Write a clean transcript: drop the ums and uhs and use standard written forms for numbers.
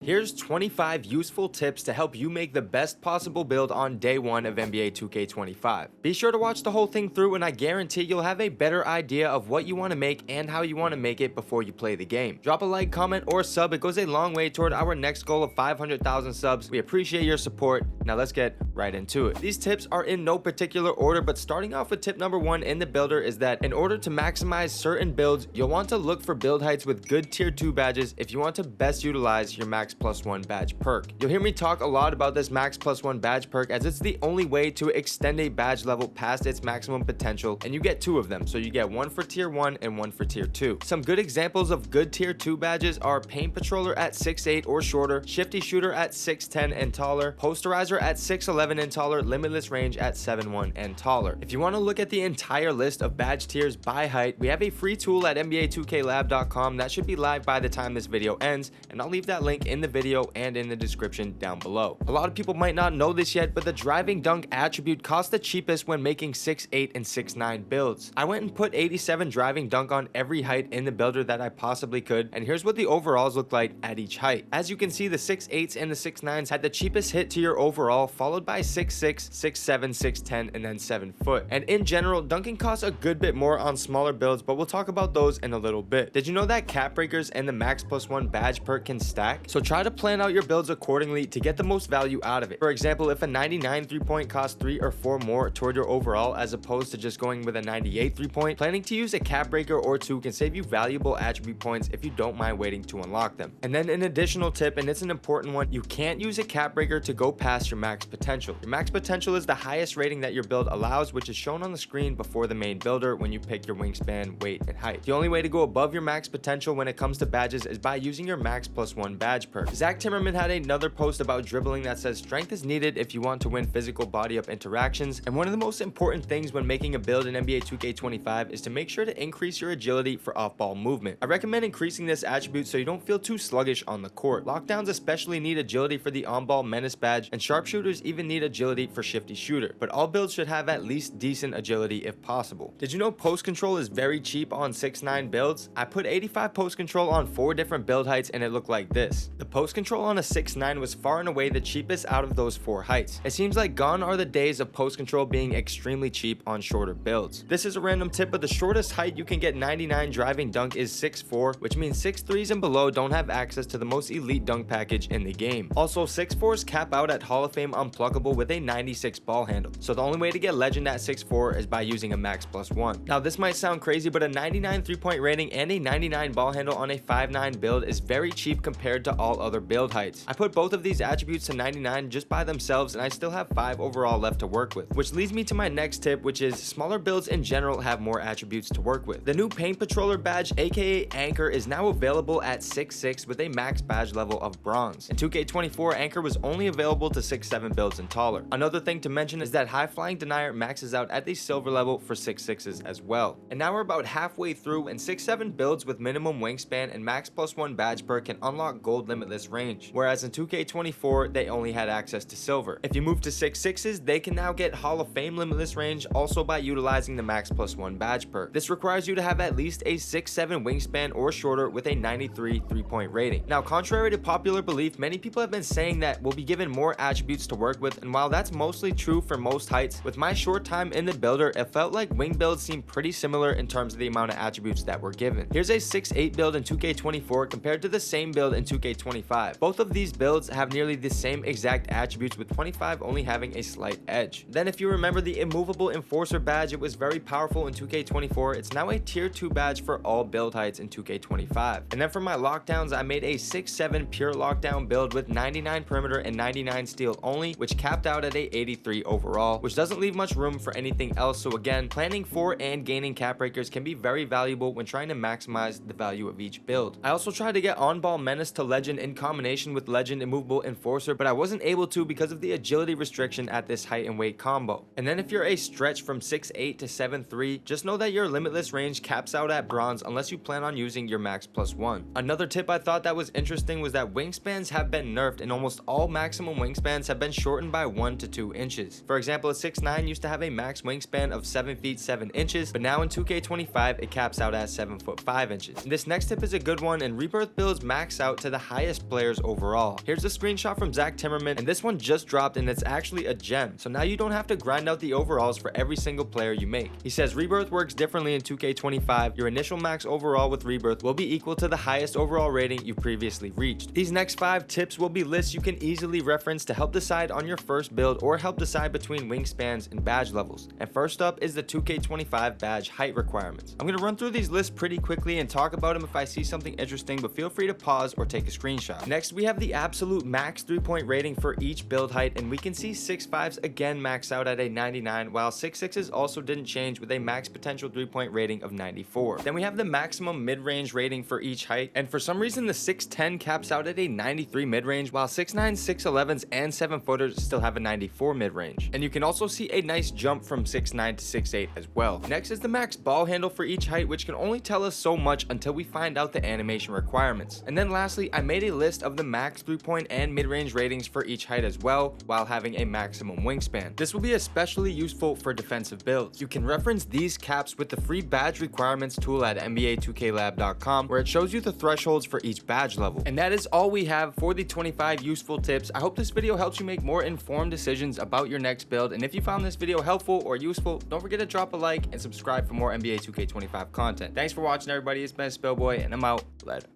Here's 25 useful tips to help you make the best possible build on day 1 of NBA 2K25. Be sure to watch the whole thing through and I guarantee you'll have a better idea of what you want to make and how you want to make it before you play the game. Drop a like, comment, or sub. It goes a long way toward our next goal of 500,000 subs. We appreciate your support. Now let's get right into it. These tips are in no particular order, but starting off with tip number 1 in the builder is that in order to maximize certain builds, you'll want to look for build heights with good tier 2 badges if you want to best utilize your max +1 badge perk. You'll hear me talk a lot about this max +1 badge perk as it's the only way to extend a badge level past its maximum potential, and you get 2 of them, so you get one for tier 1 and one for tier 2. Some good examples of good tier 2 badges are Paint Patroller at 6'8 or shorter, Shifty Shooter at 6'10 and taller, Posterizer at 6'11 and taller, Limitless Range at 7'1 and taller. If you want to look at the entire list of badge tiers by height, we have a free tool at NBA2KLab.com that should be live by the time this video ends, and I'll leave that link in the video and in the description down below. A lot of people might not know this yet, but the driving dunk attribute costs the cheapest when making 6'8 and 6'9 builds. I went and put 87 driving dunk on every height in the builder that I possibly could, and here's what the overalls look like at each height. As you can see, the 6'8s and the 6'9s had the cheapest hit to your overall, followed by 6'6, 6'7, 6'10, and then 7 foot. And in general, dunking costs a good bit more on smaller builds, but we'll talk about those in a little bit. Did you know that cap breakers and the max +1 badge perk can stack? So try to plan out your builds accordingly to get the most value out of it. For example, if a 99 3-point costs 3 or 4 more toward your overall as opposed to just going with a 98 3-point, planning to use a cap breaker or 2 can save you valuable attribute points if you don't mind waiting to unlock them. And then an additional tip, and it's an important one, you can't use a cap breaker to go past your max potential. Your max potential is the highest rating that your build allows, which is shown on the screen before the main builder when you pick your wingspan, weight, and height. The only way to go above your max potential when it comes to badges is by using your max +1 badge perk. Zach Timmerman had another post about dribbling that says strength is needed if you want to win physical body up interactions, and one of the most important things when making a build in NBA 2K25 is to make sure to increase your agility for off-ball movement. I recommend increasing this attribute so you don't feel too sluggish on the court. Lockdowns especially need agility for the on-ball menace badge, and sharpshooters even need agility for Shifty Shooter, but all builds should have at least decent agility if possible. Did you know post control is very cheap on 6'9 builds? I put 85 post control on 4 different build heights and it looked like this. The post control on a 6'9 was far and away the cheapest out of those 4 heights. It seems like gone are the days of post control being extremely cheap on shorter builds. This is a random tip, but the shortest height you can get 99 driving dunk is 6'4, which means 6'3s and below don't have access to the most elite dunk package in the game. Also, 6'4s cap out at Hall of Fame unpluckable with a 96 ball handle, so the only way to get legend at 6'4 is by using a max +1. Now this might sound crazy, but a 99 3-point rating and a 99 ball handle on a 5'9 build is very cheap compared to all other build heights. I put both of these attributes to 99 just by themselves and I still have 5 overall left to work with, which leads me to my next tip, which is smaller builds in general have more attributes to work with. The new Paint Patroller badge, aka Anchor, is now available at 6'6 with a max badge level of bronze. In 2K24, Anchor was only available to 6'7 builds and taller. Another thing to mention is that High Flying Denier maxes out at the silver level for 6'6s as well. And now we're about halfway through, and 6'7 builds with minimum wingspan and max +1 badge perk can unlock gold limitless range, whereas in 2K24 they only had access to silver. If you move to 6'6s, they can now get Hall of Fame limitless range also by utilizing the max +1 badge perk. This requires you to have at least a 6'7 wingspan or shorter with a 93 3-point rating. Now, contrary to popular belief, many people have been saying that we'll be given more attributes to work with, and while that's mostly true for most heights, with my short time in the builder, it felt like wing builds seemed pretty similar in terms of the amount of attributes that were given. Here's a 6'8 build in 2K24 compared to the same build in 2K25. Both of these builds have nearly the same exact attributes, with 25 only having a slight edge. Then if you remember the immovable enforcer badge, it was very powerful in 2K24. It's now a tier 2 badge for all build heights in 2K25. And then for my lockdowns, I made a 6'7 pure lockdown build with 99 perimeter and 99 steal only, which capped out at a 83 overall, which doesn't leave much room for anything else. So again, planning for and gaining cap breakers can be very valuable when trying to maximize the value of each build. I also tried to get on-ball menace to legend in combination with legend immovable enforcer, but I wasn't able to because of the agility restriction at this height and weight combo. And then if you're a stretch from 6'8 to 7'3, just know that your limitless range caps out at bronze unless you plan on using your max +1. Another tip I thought that was interesting was that wingspans have been nerfed, and almost all maximum wingspans have been shortened by by 1 to 2 inches. For example, a 6'9" used to have a max wingspan of 7 feet 7 inches, but now in 2K25 it caps out at 7 foot 5 inches. And this next tip is a good one, and Rebirth builds max out to the highest players overall. Here's a screenshot from Zach Timmerman, and this one just dropped and it's actually a gem, so now you don't have to grind out the overalls for every single player you make. He says Rebirth works differently in 2K25. Your initial max overall with Rebirth will be equal to the highest overall rating you previously reached. These next 5 tips will be lists you can easily reference to help decide on your first build or help decide between wingspans and badge levels. And first up is the 2K25 badge height requirements. I'm going to run through these lists pretty quickly and talk about them if I see something interesting, but feel free to pause or take a screenshot. Next, we have the absolute max 3-point rating for each build height, and we can see 6'5s again max out at a 99, while 6'6s also didn't change with a max potential 3-point rating of 94. Then we have the maximum mid-range rating for each height, and for some reason the 6'10 caps out at a 93 mid-range, while 6'9, 6'11s, and 7-footers still have a 94 mid-range. And you can also see a nice jump from 6'9 to 6'8 as well. Next is the max ball handle for each height, which can only tell us so much until we find out the animation requirements. And then lastly, I made a list of the max 3-point and mid-range ratings for each height as well, while having a maximum wingspan. This will be especially useful for defensive builds. You can reference these caps with the free badge requirements tool at NBA2KLab.com, where it shows you the thresholds for each badge level. And that is all we have for the 25 useful tips. I hope this video helps you make more informed decisions about your next build, and if you found this video helpful or useful, don't forget to drop a like and subscribe for more NBA 2K25 content. Thanks for watching, everybody. It's been Spillboy, and I'm out. Later.